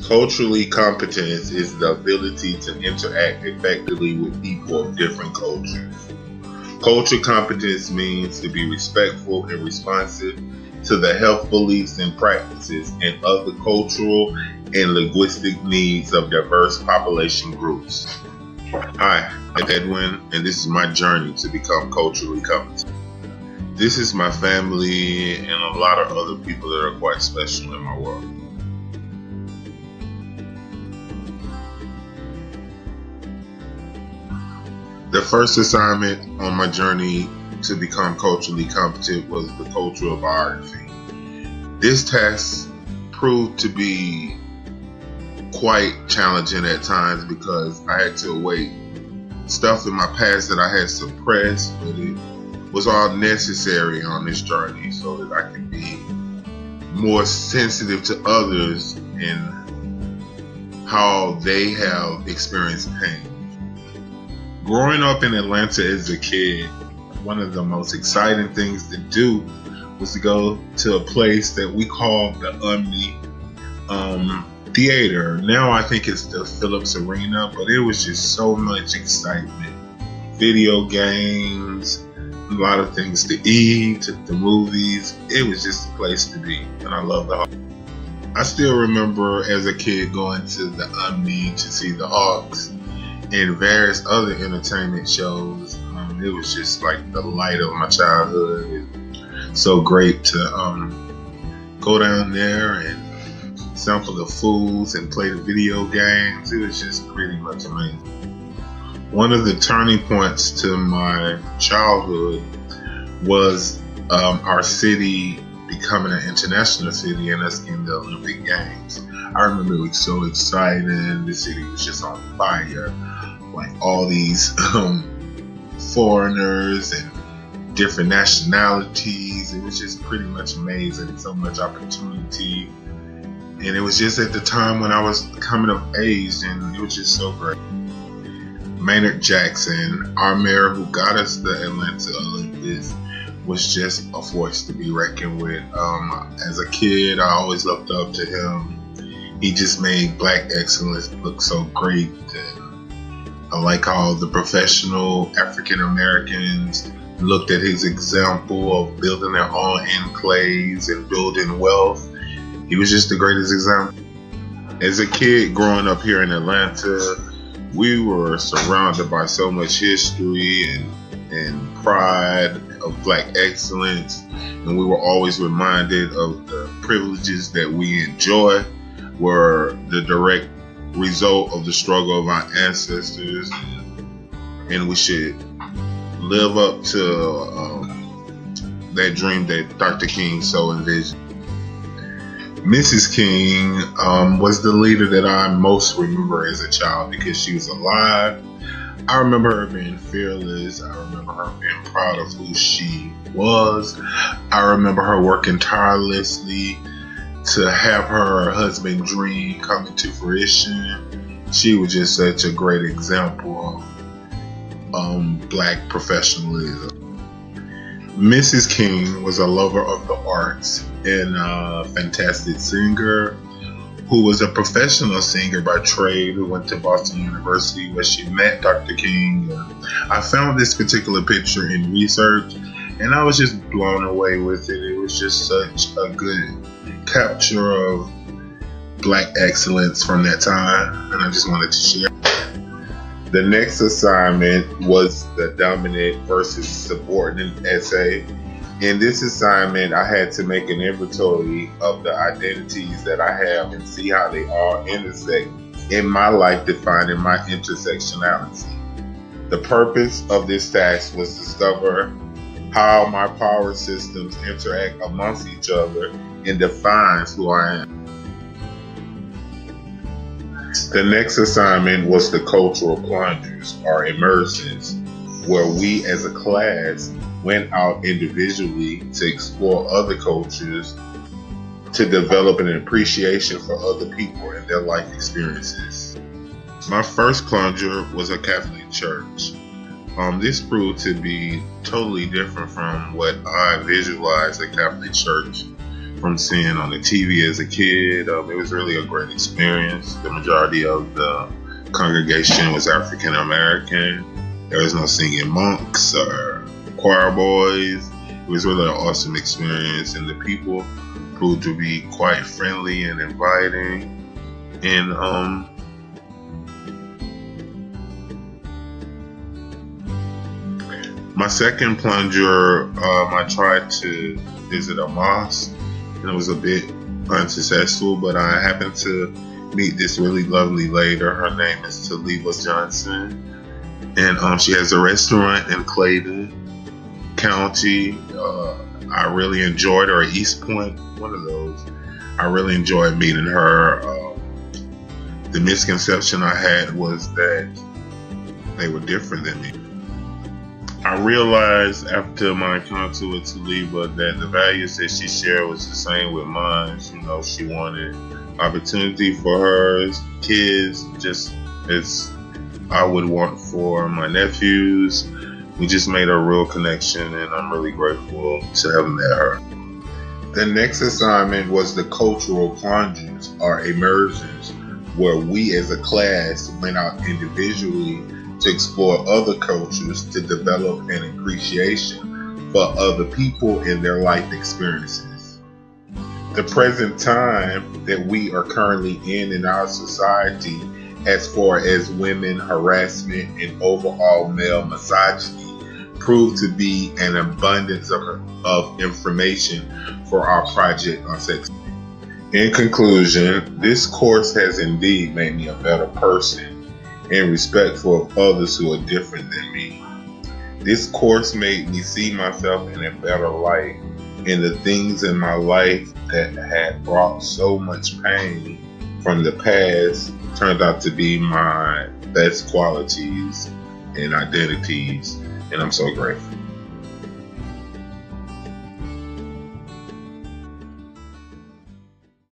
Culturally, competence is the ability to interact effectively with people of different cultures. Cultural competence means to be respectful and responsive to the health beliefs and practices and other cultural and linguistic needs of diverse population groups. Hi, I'm Edwin, and this is my journey to become culturally competent. This is my family and a lot of other people that are quite special in my world. The first assignment on my journey to become culturally competent was the cultural biography. This task proved to be quite challenging at times because I had to await stuff in my past that I had suppressed, but it was all necessary on this journey so that I could be more sensitive to others and how they have experienced pain. Growing up in Atlanta as a kid, one of the most exciting things to do was to go to a place that we call the Omni Theater. Now I think it's the Phillips Arena, but it was just so much excitement. Video games, a lot of things to eat, the movies. It was just a place to be, and I love the Hawks. I still remember as a kid going to the Omni to see the Hawks and various other entertainment shows. It was just like the light of my childhood. It's so great to go down there and sample the foods and play the video games. It was just pretty much amazing. One of the turning points to my childhood was our city becoming an international city and us in the Olympic Games. I remember it was so exciting. The city was just on fire. Like all these foreigners and different nationalities. It was just pretty much amazing. So much opportunity. And it was just at the time when I was coming of age, and it was just so great. Maynard Jackson, our mayor who got us the Atlanta Olympics, was just a force to be reckoned with. As a kid, I always looked up to him. He just made black excellence look so great. I like how the professional African Americans looked at his example of building their own enclaves and building wealth. He was just the greatest example. As a kid growing up here in Atlanta, we were surrounded by so much history and pride of black excellence, and we were always reminded of the privileges that we enjoy were the direct result of the struggle of our ancestors, and we should live up to that dream that Dr. King so envisioned. Mrs. King was the leader that I most remember as a child because she was alive. I remember her being fearless. I remember her being proud of who she was. I remember her working tirelessly to have her husband dream come into fruition. She was just such a great example of black professionalism. Mrs. King was a lover of the arts and a fantastic singer who was a professional singer by trade who went to Boston University where she met Dr. King. I found this particular picture in research and I was just blown away with it. It was just such a good capture of black excellence from that time, and I just wanted to share. The next assignment was the dominant versus subordinate essay. In this assignment, I had to make an inventory of the identities that I have and see how they all intersect in my life, defining my intersectionality. The purpose of this task was to discover how my power systems interact amongst each other and defines who I am. The next assignment was the cultural plungers or immersions, where we as a class went out individually to explore other cultures, to develop an appreciation for other people and their life experiences. My first plunger was a Catholic church. This proved to be totally different from what I visualized a Catholic church from seeing on the TV as a kid. It was really a great experience. The majority of the congregation was African American. There was no singing monks or choir boys. It was really an awesome experience, and the people proved to be quite friendly and inviting. And my second plunger, I tried to visit a mosque, and it was a bit unsuccessful, but I happened to meet this really lovely lady. Her name is Taliba Johnson, and she has a restaurant in Clayton County. I really enjoyed her, East Point, one of those. I really enjoyed meeting her. The misconception I had was that they were different than me. I realized after my encounter with Taliba that the values that she shared was the same with mine. You know, she wanted opportunity for her kids, just as I would want for my nephews. We just made a real connection, and I'm really grateful to have met her. The next assignment was the cultural plunges, or immersions, where we as a class went out individually to explore other cultures to develop an appreciation for other people and their life experiences. The present time that we are currently in our society, as far as women harassment and overall male misogyny, proved to be an abundance of information for our project on sex. In conclusion, this course has indeed made me a better person and respectful of others who are different than me. This course made me see myself in a better light, and the things in my life that had brought so much pain from the past turned out to be my best qualities and identities, and I'm so grateful.